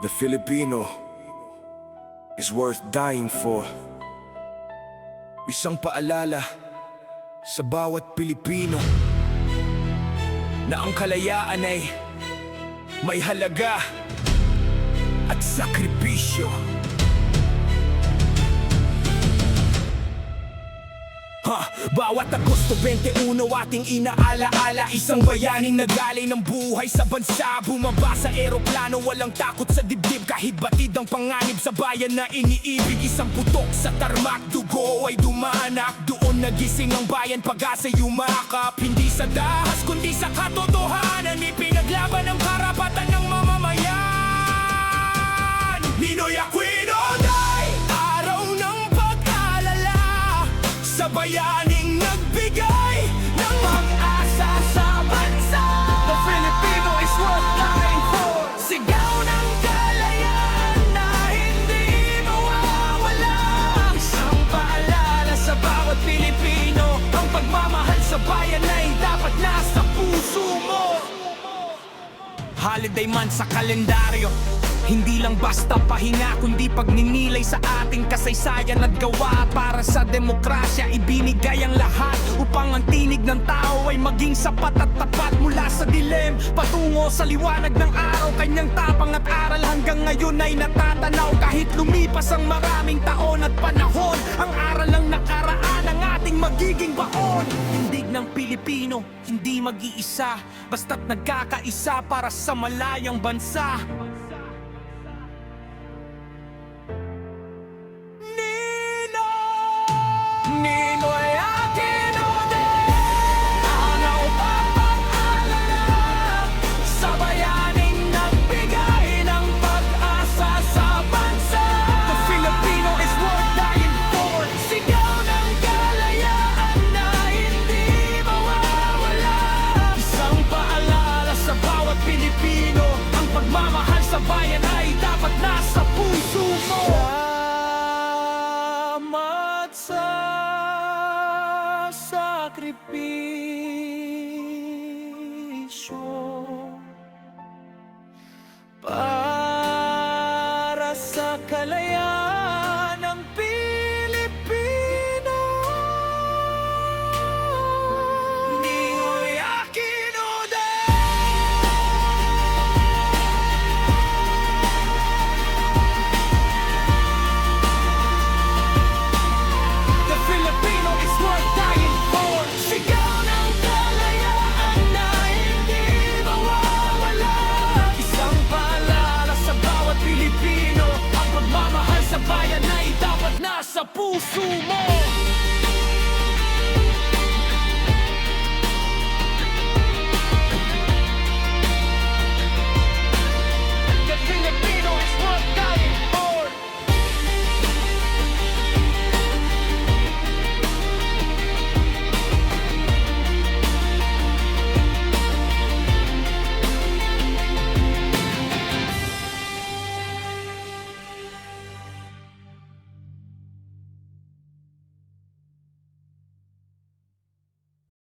The Filipino is worth dying for. Isang paalala sa bawat Pilipino na ang kalayaan ay may halaga at sakripisyo. Bawat Agosto 21 ating inaalaala, isang bayaning nagalay ng buhay sa bansa. Bumaba sa eroplano, walang takot sa dibdib, kahit batid ang panganib sa bayan na iniibig. Isang putok sa tarmac, dugo ay dumanak. Doon nagising ang bayan, pag-asa'y yumakap. Hindi sa dahas kundi sa katotohanan, ipinaglaban ang karapatan ng mamamayan. Ninoy Aquino Day, araw ng pag-alala sa bayaning nagbigay ng pag-asa sa bansa. The Filipino is worth dying for. Sigaw ng kalayaan na hindi mawawala. Isang paalala sa bawat Pilipino, ang pagmamahal sa bayan ay dapat nasa puso mo. Holiday man sa kalendaryo, hindi lang basta pahinga, kundi pagninilay sa ating kasaysayan at gawa. Para sa demokrasya, ibinigay ang lahat upang ang tinig ng tao ay maging sapat at tapat. Mula sa dilim, patungo sa liwanag ng araw, kanyang tapang at aral hanggang ngayon ay natatanaw. Kahit lumipas ang maraming taon at panahon, ang aral ng nakaraan ang ating magiging baon. Tindig ng Pilipino, hindi mag-iisa, basta't nagkakaisa para sa malayang bansa. Ninoy Aquino Day, araw pag-alala sa bayaning nagbigay ng pag-asa sa bansa. The Filipino is worth dying for. Sigaw ng kalayaan na hindi mawawala. Isang paalala sa bawat Pilipino, ang pagmamahal sa bayan ay dapat nasa puso mo. Salamat sa sakripisyo para sa kalayaan ng Pilipino. Ninoy Aquino Day. The Filipino is worth dying for. Sigaw ng kalayaan na hindi mawawala. Isang paalala sa bawat Pilipino, ang pagmamahal sa bayan ay dapat nasa puso mo.